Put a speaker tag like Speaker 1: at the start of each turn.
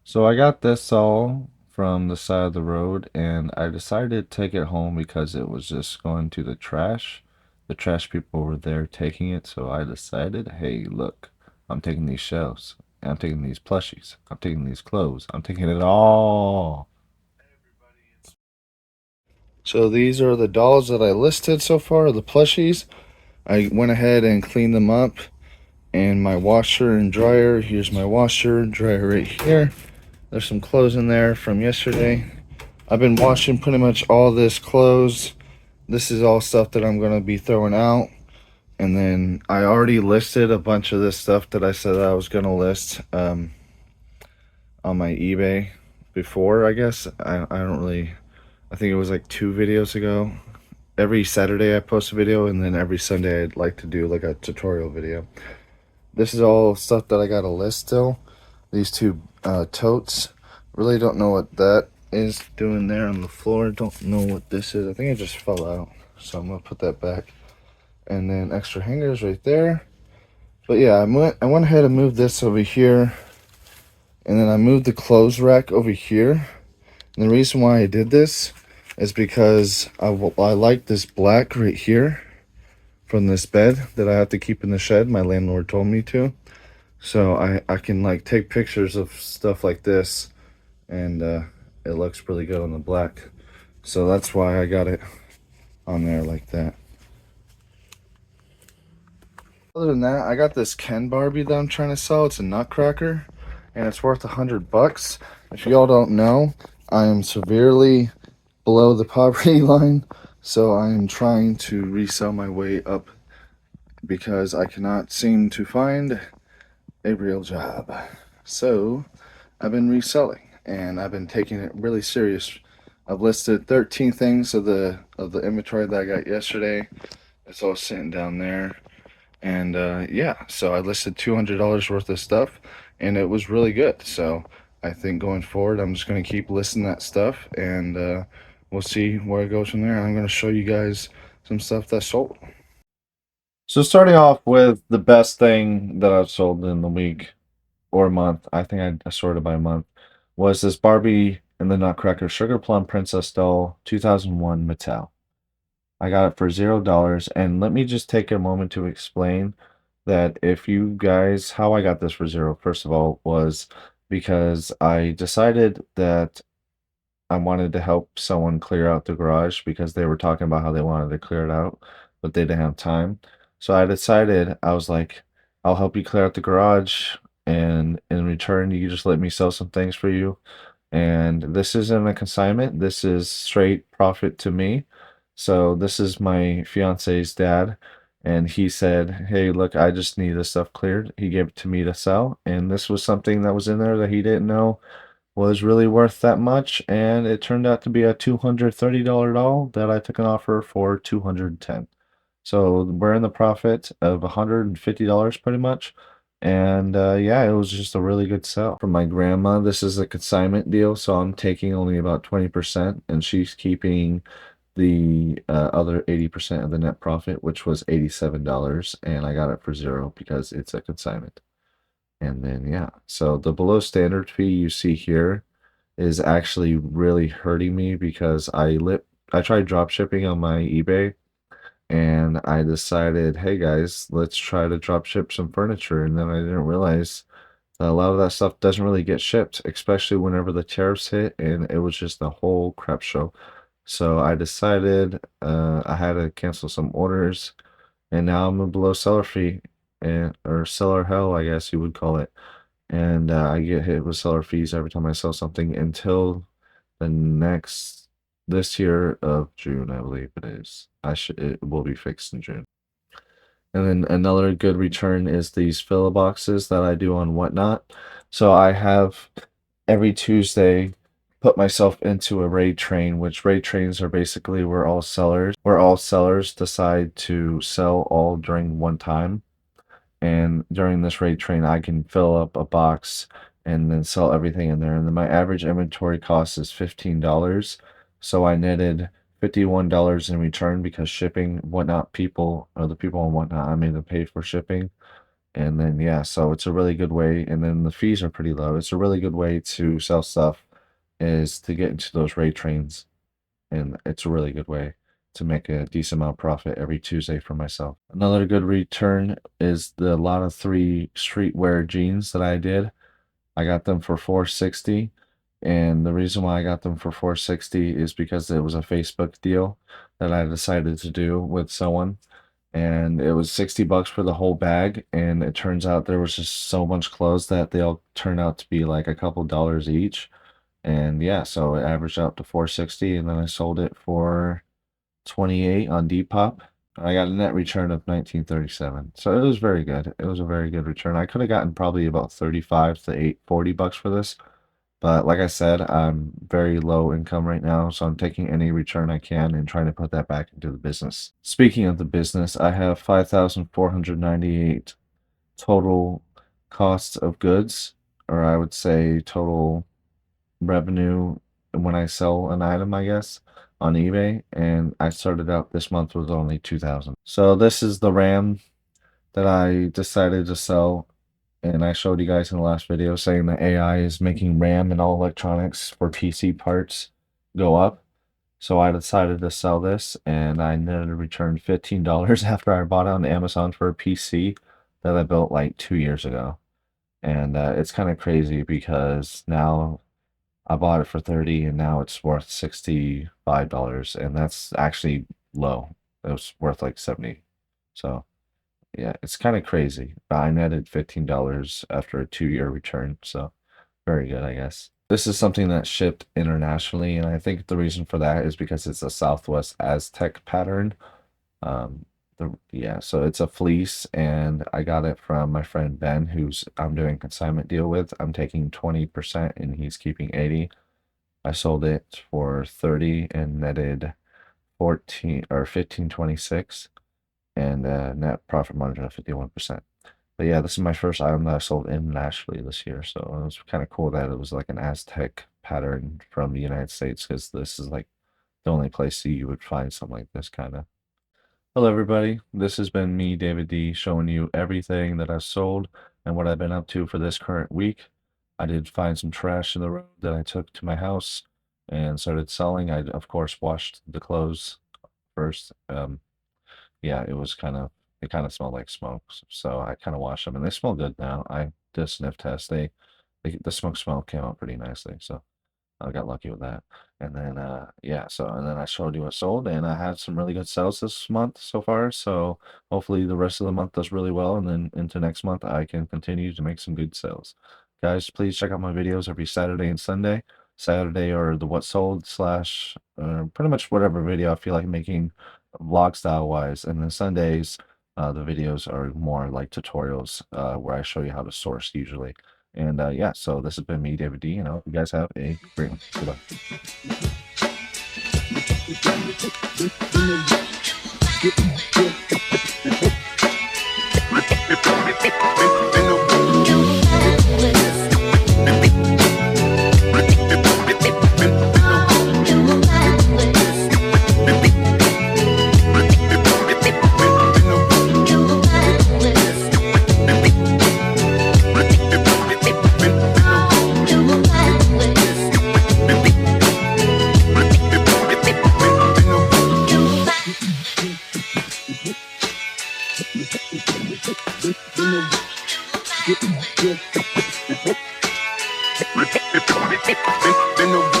Speaker 1: So I got this all from the side of the road and I decided to take it home because it was just going to the trash. The trash people were there taking it, so I decided, hey, look, I'm taking these shelves, I'm taking these plushies, I'm taking these clothes, I'm taking it all. So these are the dolls that I listed so far, the plushies. I went ahead and cleaned them up and my washer and dryer. Here's my washer and dryer right here. There's some clothes in there from yesterday. I've been washing pretty much all this clothes. This is all stuff that I'm going to be throwing out. And then I already listed a bunch of this stuff that I said I was going to list on my eBay before, I guess. I don't really, I think it was like 2 videos ago. Every Saturday I post a video, and then every Sunday I'd like to do like a tutorial video. This is all stuff that I got to list still. These two totes. Really don't know what that is doing there on the floor. Don't know what this is. I think it just fell out, so I'm gonna put that back. And then extra hangers right there. But yeah, I went ahead and moved this over here, and then I moved the clothes rack over here. And the reason why I did this is because I like this black right here from this bed that I have to keep in the shed. My landlord told me to. So I can like take pictures of stuff like this, and it looks really good on the black. So that's why I got it on there like that. Other than that, I got this Ken Barbie that I'm trying to sell. It's a nutcracker and it's worth $100. If y'all don't know, I am severely below the poverty line, so I am trying to resell my way up because I cannot seem to find a real job. So I've been reselling and I've been taking it really serious. I've listed 13 things of the inventory that I got yesterday. It's all sitting down there. And yeah, so I listed $200 worth of stuff and it was really good. So I think going forward, I'm just going to keep listing that stuff, and we'll see where it goes from there. I'm going to show you guys some stuff that sold. So starting off with the best thing that I've sold in the week or month, I think I sorted by month, was this Barbie and the Nutcracker Sugar Plum Princess doll 2001 Mattel. I got it for $0. And let me just take a moment to explain that if you guys, how I got this for zero, first of all, was because I decided that I wanted to help someone clear out the garage because they were talking about how they wanted to clear it out, but they didn't have time. So I decided, I was like, I'll help you clear out the garage, and in return, you just let me sell some things for you. And this isn't a consignment, this is straight profit to me. So this is my fiance's dad, and he said, hey, look, I just need this stuff cleared. He gave it to me to sell, and this was something that was in there that he didn't know was really worth that much, and it turned out to be a $230 doll that I took an offer for 210. So we're in the profit of $150 pretty much. And yeah, it was just a really good sell. For my grandma, this is a consignment deal, so I'm taking only about 20%, and she's keeping the other 80% of the net profit, which was $87, and I got it for zero because it's a consignment. And then yeah, so the below standard fee you see here is actually really hurting me because I tried drop shipping on my eBay, and I decided, hey guys, let's try to drop ship some furniture, and then I didn't realize that a lot of that stuff doesn't really get shipped, especially whenever the tariffs hit, and it was just a whole crap show. So I decided I had to cancel some orders, and now I'm a below seller fee, and or seller hell, I guess you would call it. And I get hit with seller fees every time I sell something until the next this year of June, I believe it is. It will be fixed in June. And then another good return is these filler boxes that I do on Whatnot. So I have every Tuesday put myself into a raid train, which raid trains are basically where all sellers decide to sell all during one time. And during this raid train, I can fill up a box and then sell everything in there. And then my average inventory cost is $15. So I netted $51 in return because shipping, Whatnot people, or the people on Whatnot, I made them pay for shipping. And then, yeah, so it's a really good way. And then the fees are pretty low. It's a really good way to sell stuff is to get into those rate trains. And it's a really good way to make a decent amount of profit every Tuesday for myself. Another good return is the lot of 3 streetwear jeans that I did. I got them for $460, and the reason why I got them for $460 is because it was a Facebook deal that I decided to do with someone, and it was $60 for the whole bag, and it turns out there was just so much clothes that they all turned out to be like a couple dollars each. And yeah, so it averaged out to 460, and then I sold it for 28 on Depop. I got a net return of 1937. So it was very good. It was a very good return. I could have gotten probably about 35 to 840 bucks for this. But like I said, I'm very low income right now, so I'm taking any return I can and trying to put that back into the business. Speaking of the business, I have 5,498 total costs of goods, or I would say total revenue when I sell an item, I guess, on eBay, and I started out this month with only 2,000. So this is the RAM that I decided to sell, and I showed you guys in the last video saying that AI is making RAM and all electronics for PC parts go up. So I decided to sell this, and I netted a return $15 after I bought it on Amazon for a PC that I built like 2 years ago. And it's kind of crazy because now I bought it for 30 and now it's worth $65, and that's actually low. It was worth like 70. So yeah, it's kind of crazy. But I netted $15 after a 2-year return, so very good, I guess. This is something that's shipped internationally, and I think the reason for that is because it's a Southwest Aztec pattern. Yeah, so it's a fleece, and I got it from my friend Ben, who's I'm doing consignment deal with. I'm taking 20% and he's keeping 80. I sold it for 30 and netted 14 or 1526, and net profit margin of 51%. But yeah, this is my first item that I sold internationally this year, so it was kind of cool that it was like an Aztec pattern from the United States, because this is like the only place you would find something like this kind of. Hello, everybody. This has been me, David D, showing you everything that I've sold and what I've been up to for this current week. I did find some trash in the road that I took to my house and started selling. I, of course, washed the clothes first. Yeah, it kind of smelled like smoke, so I kind of washed them, and they smell good now. I did a sniff test. The smoke smell came out pretty nicely, so I got lucky with that. And then, yeah, so, and then I showed you what sold, and I had some really good sales this month so far. So hopefully the rest of the month does really well. And then into next month, I can continue to make some good sales. Guys, please check out my videos every Saturday and Sunday. Saturday or the what sold slash pretty much whatever video I feel like making vlog style wise. And then Sundays, the videos are more like tutorials where I show you how to source usually. And yeah, so this has been me, David D, and I hope you guys have a great one. Goodbye. Vendoo.